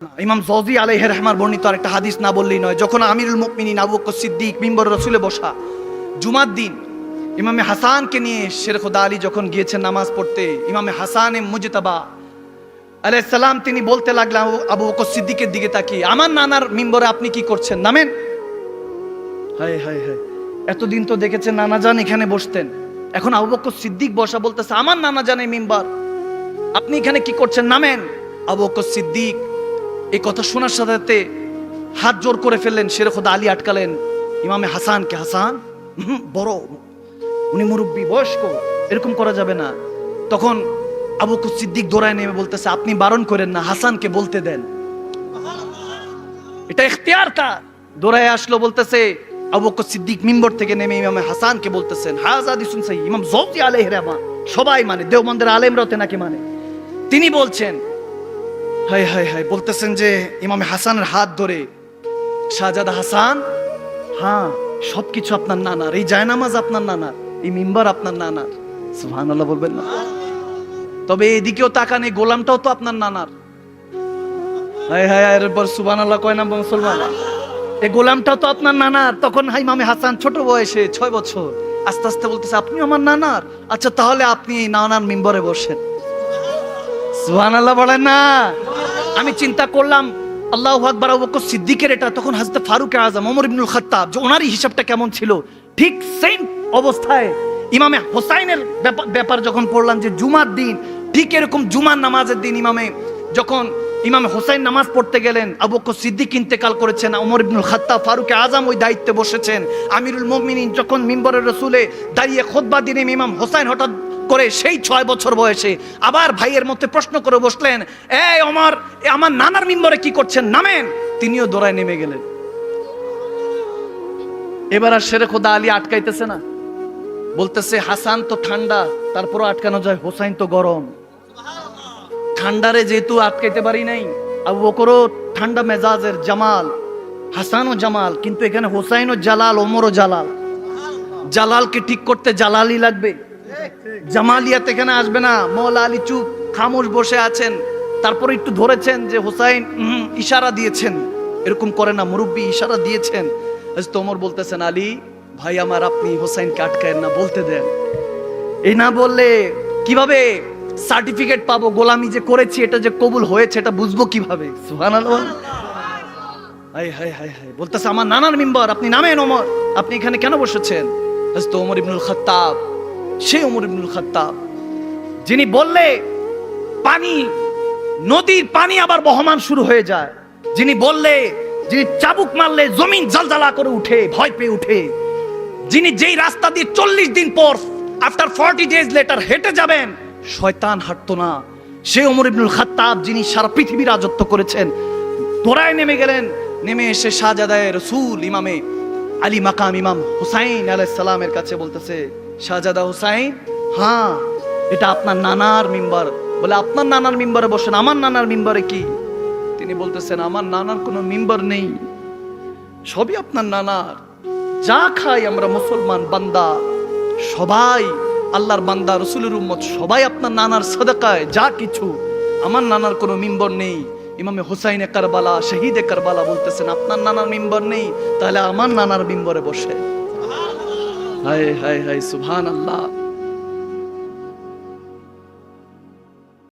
ইমাম জৌজি আলাইহি রাহমার বর্ণিত আরেকটা হাদিস না বললেই নয়। যখন আমিরুল মুমিনিন আবু বকর সিদ্দিক মিম্বরে রাসূলে বসা জুমার দিন ইমামে হাসানকে নিয়ে শের খোদা আলী যখন গিয়েছেন নামাজ পড়তে, ইমামে হাসানে মুজতাবা আলাইহিস সালাম তিনি বলতে লাগলেন আবু বকর সিদ্দিকের দিকে তাকিয়ে, আমার নানার মিম্বরে আপনি কি করছেন, নামেন। হায় হায় হায়, এতদিন তো দেখেছেন নানা জান এখানে বসতেন, এখন আবু বকর সিদ্দিক বসা বলতেছে আমার নানা জানের মিম্বার, আপনি এখানে কি করছেন, নামেন। আবু বকর সিদ্দিক এই কথা শোনার সাথে সাথে হাত জোর করে ফেললেন, শের খোদা আলী আটকালেন ইমামে হাসানকে, হাসান বড়, উনি মুরব্বী বয়স্ক, এরকম করা যাবে না। তখন আবু বকর সিদ্দিক দৌড়ায় নেমে বলতেছে আপনি বারণ করেন না, হাসানকে বলতে দেন, এটা ইখতিয়ার তার। দৌড়ায় আসলো, বলতেছে আবু বকর সিদ্দিক মিম্বর থেকে নেমে ইমামে হাসানকে বলতেছেন হাযা হাদিসুন সহিহ, ইমাম জৌজি আলাইহি রাহমা সবাই মানে, দেওবন্দের আলেমরাও নাকি মানে, তিনি বলছেন হায় হায় হায়, বলতেছেন যে ইমামে হাসানের হাত ধরে, শাহজাদা হাসান, হ্যাঁ সবকিছু আপনার নানার, এই জায়নামাজ আপনার নানার, এই মিম্বার আপনার নানার, সুবহানাল্লাহ বলবেন না? তবে এদিকেও তাকান, এই গোলামটাও তো আপনার নানার। হায় হায়, এরপর সুবহানাল্লাহ কয় না মুসলমান, এই গোলামটাও তো আপনার নানার। তখন ইমামে হাসান ছোট বয়সে 6 বছর, আস্তে আস্তে বলতেছে আপনি আমার নানার, আচ্ছা তাহলে আপনি এই নানার মিম্বরে বসেন। সুবহানাল্লাহ বলেন না? আমি চিন্তা করলাম আল্লাহু আকবার, আবু বকর সিদ্দিকের এটা, তখন হযরত ফারুক আযম ওমর ইবনুল খাত্তাব, যে ওনারই হিসাবটা কেমন ছিল, ঠিক সেম অবস্থায় ইমামে হোসাইনের ব্যাপার যখন পড়লাম যে জুমার দিন, ঠিক এরকম জুমার নামাজের দিন যখন ইমামে হোসাইন নামাজ পড়তে গেলেন, আবু বকর সিদ্দিক ইন্তেকাল করেছেন, ওমর ইবনুল খাত্তাব ফারুক আযম ওই দায়িত্বে বসেছেন, আমিরুল মুমিনিন যখন মিম্বরের রাসূলে দাঁড়িয়ে খুতবা দিলেন, ইমাম হোসাইন হঠাৎ করে সেই 6 বছর বয়সে আবার ভাইয়ের মধ্যে প্রশ্ন করে বসলেন, এই ওমর আমার নানার মিম্বরে কি করছেন, নামেন। তিনিও দৌড়ায় নেমে গেলেন। এবার আর শেরে খোদা আলী আটকাইতেছে না, বলতেছে হাসান তো ঠান্ডা, তারপরও আটকানো যায়, হোসাইন তো গরম, ঠান্ডারে যেহেতু আটকাইতে পারি নাই, আবু বকরও ঠান্ডা মেজাজের জামাল, হাসানও জামাল, কিন্তু এখানে হোসাইনও জালাল, ওমরও জালাল, জালালকে ঠিক করতে জালালি লাগবে, জামালিয়াত এখানে আসবে না। মওলা আলী চুপ খামোশ বসে আছেন, তারপরে একটু ধরেছেন যে হোসাইন ইশারা দিয়েছেন, এরকম করে না, মুরব্বী ইশারা দিয়েছেন। হযরত ওমর বলতেছেন আলী ভাই আমার, আপনি হোসাইনকে আটকায়েন না, বলতে দেন, এই না বললে কিভাবে সার্টিফিকেট পাবো, গোলামি যে করেছি এটা যে কবুল হয়েছে এটা বুঝবো কিভাবে? সুবহানাল্লাহ। হায় হায় হায় হায়, বলতেছে আমার নানার মিম্বর, আপনি নামেন ওমর, আপনি এখানে কেন বসেছেন? হযরত ওমর ইবনুল খাত্তাব, সেই ওমর ইবনুল খাত্তাব যিনি বললে পানি, নদীর পানি আবার বহমান শুরু হয়ে যায়, যিনি বললে, যিনি চাবুক মারলে জমিন জালজালা করে উঠে, ভয় পেয়ে উঠে, যিনি যেই রাস্তা দিয়ে 40 দিন পর আফটার 40 ডেজ লেটার হেঁটে যাবেন শয়তান হাঁটতো না, সেই ওমর ইবনুল খাত্তাব যিনি সারা পৃথিবী রাজত্ব করেছেন, দৌড়ায় নেমে গেলেন, নেমে এসে শাহজাদায়ে রাসূল ইমামে আলী মাকাম ইমাম হুসাইন আলাইহিস সালামের কাছে বলতেছে শাহজাদা হুসাইন, হ্যাঁ এটা আপনার নানার মিম্বার। বলে আপনার নানার মিম্বারে বসেন, আমার নানার মিম্বারে কি? তিনি বলতেছেন আমার নানার কোনো মিম্বার নেই, সবই আপনার নানার, যা খাই আমরা মুসলমান বান্দা সবাই আল্লাহর বান্দা, রাসূলের উম্মত সবাই আপনার নানার সাদাকায়, যা কিছু, আমার নানার কোনো মিম্বর নেই। ইমামে হুসাইনে কারবালা, শহীদে কারবালা বলতেছেন আপনার নানার মিম্বর নেই, তাহলে আমার নানার মিম্বরে বসে। হায় হায় হায়, সুবহানাল্লাহ।